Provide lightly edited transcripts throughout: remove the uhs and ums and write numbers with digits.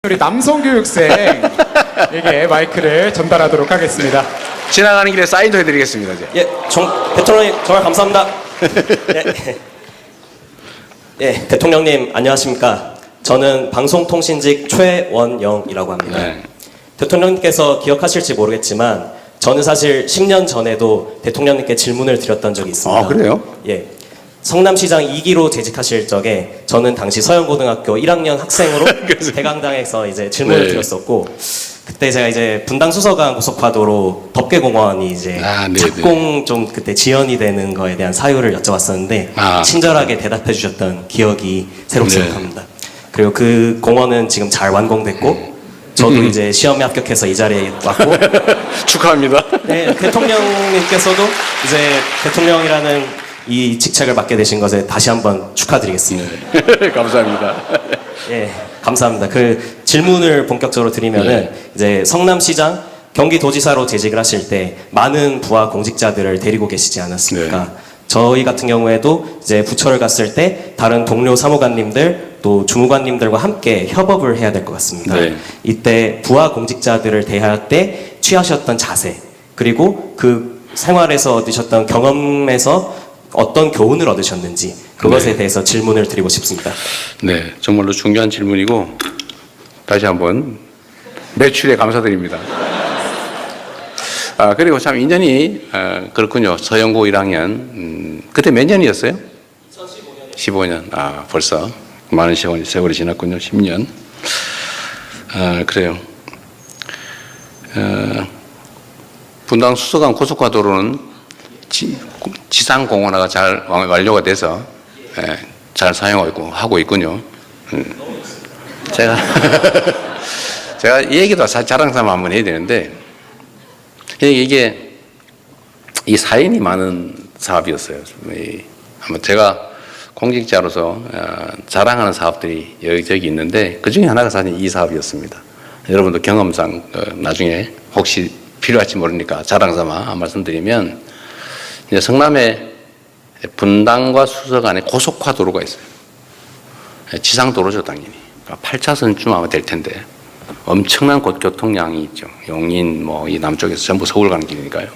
우리 남성교육생에게 마이크를 전달하도록 하겠습니다. 지나가는 길에 사인도 해드리겠습니다. 이제. 예, 대통령님 정말 감사합니다. 대통령님 안녕하십니까? 저는 방송통신직 최원영이라고 합니다. 네. 대통령님께서 기억하실지 모르겠지만 저는 사실 10년 전에도 대통령님께 질문을 드렸던 적이 있습니다. 아, 그래요? 예. 성남시장 2기로 재직하실 적에 저는 당시 서영고등학교 1학년 학생으로 대강당에서 이제 질문을 네. 드렸었고, 그때 제가 이제 분당 수서강 고속화도로 덮개공원이 이제 착공 좀 그때 지연이 되는 거에 대한 사유를 여쭤봤었는데 친절하게 대답해 주셨던 기억이 새록새록합니다. 그리고 그 공원은 지금 잘 완공됐고 저도 이제 시험에 합격해서 이 자리에 왔고 축하합니다. 네, 대통령님께서도 이제 대통령이라는 이 직책을 맡게 되신 것에 다시 한번 축하드리겠습니다. 감사합니다. 예, 감사합니다. 그 질문을 본격적으로 드리면은 이제 성남시장 경기도지사로 재직을 하실 때 많은 부하 공직자들을 데리고 계시지 않았습니까? 저희 같은 경우에도 이제 부처를 갔을 때 다른 동료 사무관님들 또 주무관님들과 함께 협업을 해야 될 것 같습니다. 이때 부하 공직자들을 대할 때 취하셨던 자세, 그리고 그 생활에서 얻으셨던 경험에서 어떤 교훈을 얻으셨는지 그것에 대해서 질문을 드리고 싶습니다. 네, 정말로 중요한 질문이고 다시 한번 매출에 감사드립니다. 그리고 참 인연이 그렇군요. 서영고 1학년 그때 몇 년이었어요? 2015년. 벌써 많은 세월이 지났군요. 10년. 그래요. 분당 수서강 고속화도로는 지상공원화가 잘 완료가 돼서 잘 사용하고 있군요. 제가 이 얘기도 자랑삼아 한번 해야 되는데 이게 이 사연이 많은 사업이었어요. 아마 제가 공직자로서 자랑하는 사업들이 여기저기 있는데 그 중에 하나가 사실 이 사업이었습니다. 여러분도 경험상 나중에 혹시 필요할지 모르니까 자랑삼아 한 말씀드리면 이제 성남에 분당과 수서 간에 고속화도로가 있어요. 지상도로죠, 당연히. 8차선쯤 아마 될 텐데 엄청난 교통량이 있죠. 용인 이 남쪽에서 전부 서울 가는 길이니까요.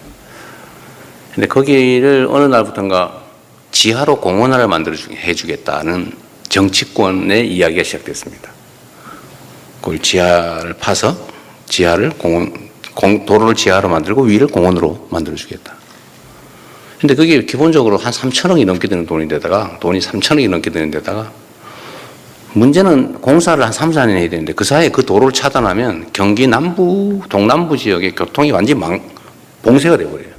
근데 거기를 어느 날부터인가 지하로 공원화를 해주겠다는 정치권의 이야기가 시작됐습니다. 그걸 지하를 파서 도로를 지하로 만들고 위를 공원으로 만들어주겠다. 근데 그게 기본적으로 한 3천억이 넘게 드는 돈이 3천억이 넘게 되는 데다가 문제는 공사를 한 3, 4년 해야 되는데 그 사이에 그 도로를 차단하면 경기 남부, 동남부 지역의 교통이 완전히 봉쇄가 돼버려요.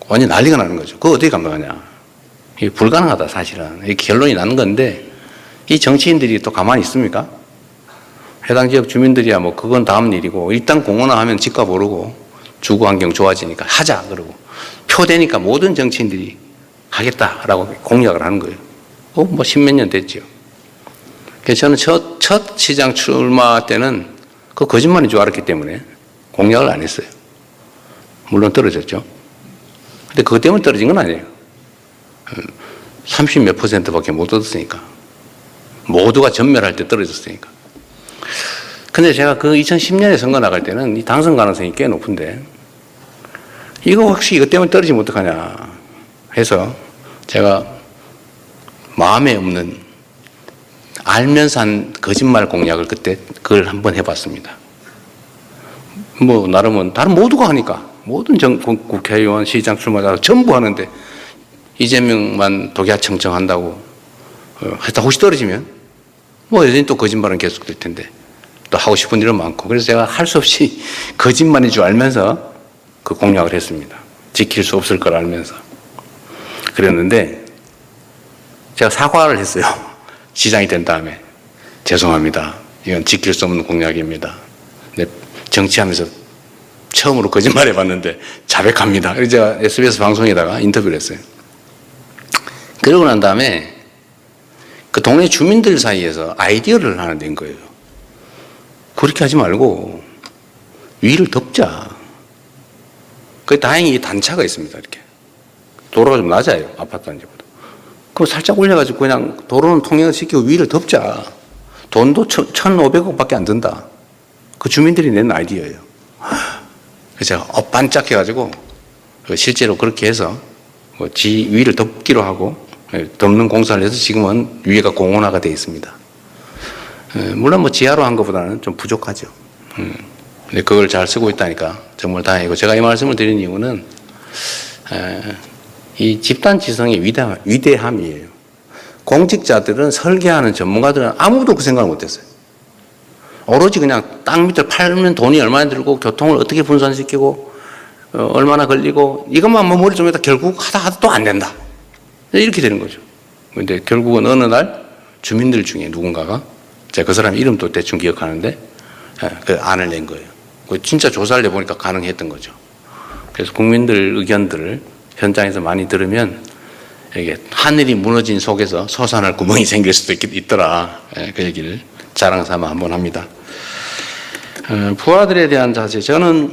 완전히 난리가 나는 거죠. 그거 어떻게 감당하냐. 이게 불가능하다, 사실은. 이게 결론이 나는 건데 이 정치인들이 또 가만히 있습니까? 해당 지역 주민들이야 그건 다음 일이고 일단 공원화하면 집값 오르고 주거 환경 좋아지니까 하자 그러고 표되니까 모든 정치인들이 하겠다라고 공약을 하는 거예요. 10몇 년 됐죠. 그래서 저는 첫 시장 출마 때는 그 거짓말인 줄 알았기 때문에 공약을 안 했어요. 물론 떨어졌죠. 근데 그것 때문에 떨어진 건 아니에요. 30 몇 %밖에 못 얻었으니까. 모두가 전멸할 때 떨어졌으니까. 근데 제가 그 2010년에 선거 나갈 때는 이 당선 가능성이 꽤 높은데 이거 혹시 이것 때문에 떨어지면 어떡하냐 해서 제가 마음에 없는 알면서 한 거짓말 공약을 그때 그걸 한번 해봤습니다. 나름은 다른 모두가 하니까 모든 국회의원, 시장 출마자 전부 하는데 이재명만 독야청청한다고 하다 혹시 떨어지면 여전히 또 거짓말은 계속될 텐데 또 하고 싶은 일은 많고 그래서 제가 할 수 없이 거짓말인 줄 알면서 그 공약을 했습니다. 지킬 수 없을 걸 알면서. 그랬는데 제가 사과를 했어요. 시장이 된 다음에. 죄송합니다. 이건 지킬 수 없는 공약입니다. 근데 정치하면서 처음으로 거짓말 해봤는데 자백합니다. 그래서 제가 SBS 방송에다가 인터뷰를 했어요. 그러고 난 다음에 그 동네 주민들 사이에서 아이디어를 하나 낸 거예요. 그렇게 하지 말고 위를 덮자. 다행히 단차가 있습니다. 이렇게 도로가 좀 낮아요. 아파트 단지보다. 그거 살짝 올려가지고 그냥 도로는 통행을 시키고 위를 덮자. 돈도 1,500억밖에 안 든다. 그 주민들이 낸 아이디어예요. 그래서 제가 반짝해가지고 실제로 그렇게 해서 지 위를 덮기로 하고 덮는 공사를 해서 지금은 위에가 공원화가 되어 있습니다. 물론 뭐 지하로 한 것보다는 좀 부족하죠. 근데 그걸 잘 쓰고 있다니까 정말 다행이고, 제가 이 말씀을 드린 이유는 이 집단 지성의 위대함이에요. 공직자들은, 설계하는 전문가들은 아무도 그 생각을 못했어요. 오로지 그냥 땅 밑을 팔면 돈이 얼마나 들고 교통을 어떻게 분산시키고 얼마나 걸리고 이것만 뭐 머리 좀 해도 결국 하다 또 안 된다. 이렇게 되는 거죠. 근데 결국은 어느 날 주민들 중에 누군가가, 제가 그 사람 이름도 대충 기억하는데 그 안을 낸 거예요. 진짜 조사를 해보니까 가능했던 거죠. 그래서 국민들 의견들을 현장에서 많이 들으면 이게 하늘이 무너진 속에서 솟아날 구멍이 생길 수도 있더라. 그 얘기를 자랑 삼아 한번 합니다. 부하들에 대한 자세. 저는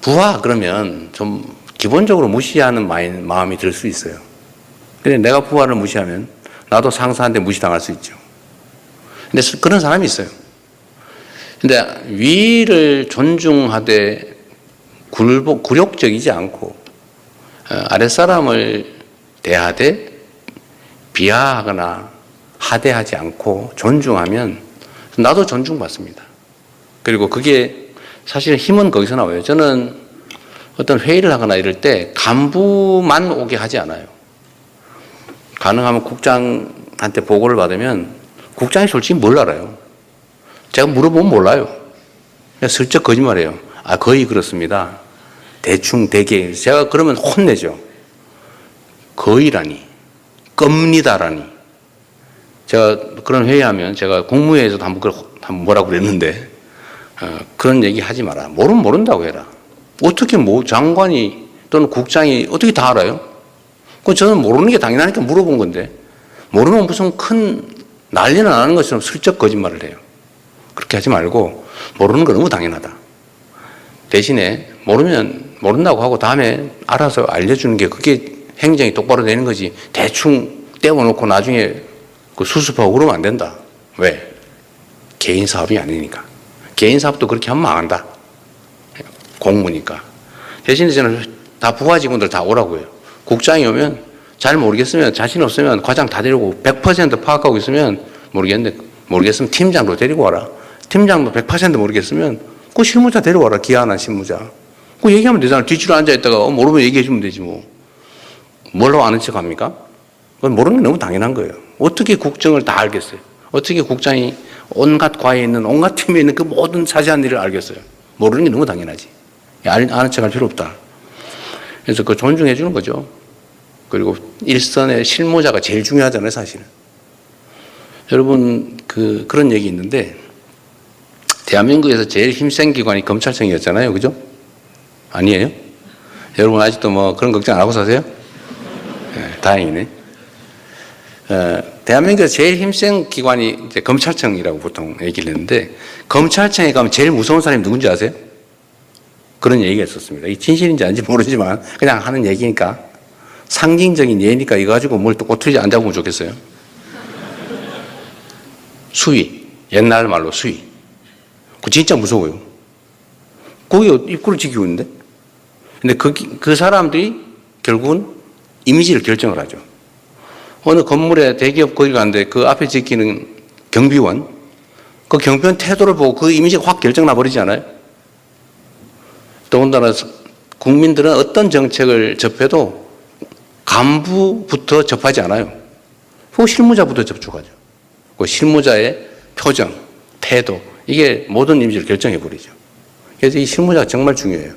부하 그러면 좀 기본적으로 무시하는 마음이 들 수 있어요. 근데 내가 부하를 무시하면 나도 상사한테 무시당할 수 있죠. 근데 그런 사람이 있어요. 근데 위를 존중하되 굴욕적이지 않고 아랫사람을 대하되 비하하거나 하대하지 않고 존중하면 나도 존중받습니다. 그리고 그게 사실 힘은 거기서 나와요. 저는 어떤 회의를 하거나 이럴 때 간부만 오게 하지 않아요. 가능하면 국장한테 보고를 받으면 국장이 솔직히 뭘 알아요? 제가 물어보면 몰라요. 그냥 슬쩍 거짓말해요. 거의 그렇습니다. 대충 대개. 제가 그러면 혼내죠. 거의라니, 겁니다라니. 제가 그런 회의하면, 제가 국무회의에서도 한번 뭐라고 그랬는데 그런 얘기 하지 마라. 모르면 모른다고 해라. 어떻게 장관이 또는 국장이 어떻게 다 알아요? 그건 저는 모르는 게 당연하니까 물어본 건데, 모르면 무슨 큰 난리는 안 하는 것처럼 슬쩍 거짓말을 해요. 그렇게 하지 말고, 모르는 거 너무 당연하다. 대신에 모르면 모른다고 하고 다음에 알아서 알려주는 게, 그게 행정이 똑바로 되는 거지, 대충 떼어놓고 나중에 그 수습하고 그러면 안 된다. 왜? 개인 사업이 아니니까. 개인 사업도 그렇게 하면 망한다. 공무니까. 대신에 저는 다 부하 직원들 다 오라고 해요. 국장이 오면 잘 모르겠으면, 자신 없으면 과장 다 데리고, 100% 파악하고 있으면 모르겠으면 팀장도 데리고 와라. 팀장도 100% 모르겠으면 그 실무자 데려와라. 기한한 실무자. 그 얘기하면 되잖아. 뒤치로 앉아있다가 모르면 얘기해주면 되지 뭐. 뭘로 아는 척 합니까? 그건 모르는 게 너무 당연한 거예요. 어떻게 국정을 다 알겠어요? 어떻게 국장이 온갖 과에 있는, 온갖 팀에 있는 그 모든 자세한 일을 알겠어요? 모르는 게 너무 당연하지. 아는 척 할 필요 없다. 그래서 그걸 존중해 주는 거죠. 그리고 일선의 실무자가 제일 중요하잖아요, 사실은. 여러분, 그런 얘기 있는데, 대한민국에서 제일 힘센 기관이 검찰청이었잖아요. 그죠? 아니에요? 여러분 아직도 뭐 그런 걱정 안 하고 사세요? 네, 다행이네. 대한민국에서 제일 힘센 기관이 이제 검찰청이라고 보통 얘기를 했는데, 검찰청에 가면 제일 무서운 사람이 누군지 아세요? 그런 얘기가 있었습니다. 이 진실인지 아닌지 모르지만 그냥 하는 얘기니까, 상징적인 예니까 이거 가지고 뭘 또 꼬투리 안 잡으면 좋겠어요. 수위. 옛날 말로 수위. 그거 진짜 무서워요. 거기 입구를 지키고 있는데? 근데 그 사람들이 결국은 이미지를 결정을 하죠. 어느 건물에 대기업 거기 가는데 그 앞에 지키는 경비원, 그 경비원 태도를 보고 그 이미지가 확 결정 나버리지 않아요? 더군다나 국민들은 어떤 정책을 접해도 간부부터 접하지 않아요. 그 실무자부터 접촉하죠. 그 실무자의 표정, 태도, 이게 모든 이미지를 결정해버리죠. 그래서 이 실무자가 정말 중요해요.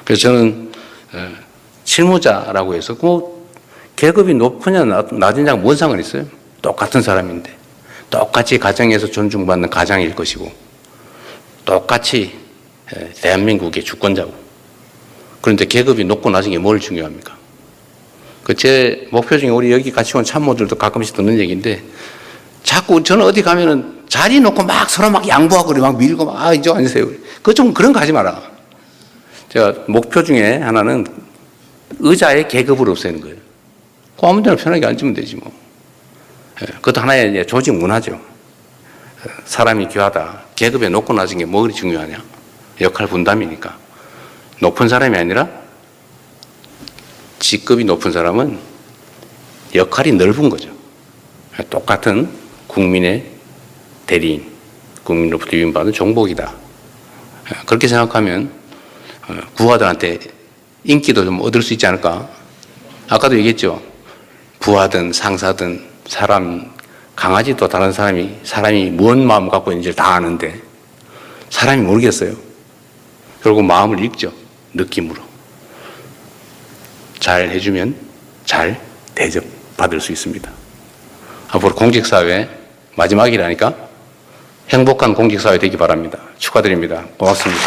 그래서 저는 실무자라고 해서 뭐 계급이 높으냐 낮으냐 뭔 상관이 있어요? 똑같은 사람인데, 똑같이 가정에서 존중받는 가장일 것이고, 똑같이 대한민국의 주권자고. 그런데 계급이 높고 낮은 게 뭘 중요합니까? 제 목표 중에 우리 여기 같이 온 참모들도 가끔씩 듣는 얘기인데, 자꾸 저는 어디 가면은 자리 놓고 막 서로 막 양보하고 막 밀고 막 이쪽 앉으세요. 그런 거 하지 마라. 제가 목표 중에 하나는 의자의 계급을 없애는 거예요. 그 아무 데나 편하게 앉으면 되지 뭐. 그것도 하나의 이제 조직 문화죠. 사람이 귀하다. 계급에 높고 낮은 게 뭐 그리 중요하냐? 역할 분담이니까. 높은 사람이 아니라 직급이 높은 사람은 역할이 넓은 거죠. 똑같은 국민의 대리인, 국민으로부터 유인받은 종복이다. 그렇게 생각하면 부하들한테 인기도 좀 얻을 수 있지 않을까? 아까도 얘기했죠. 부하든 상사든 사람, 강아지도 다른 사람이 무슨 마음 갖고 있는지를 다 아는데 사람이 모르겠어요. 결국 마음을 읽죠. 느낌으로. 잘 해주면 잘 대접받을 수 있습니다. 앞으로 공직사회 마지막이라니까 행복한 공직사회 되기 바랍니다. 축하드립니다. 고맙습니다.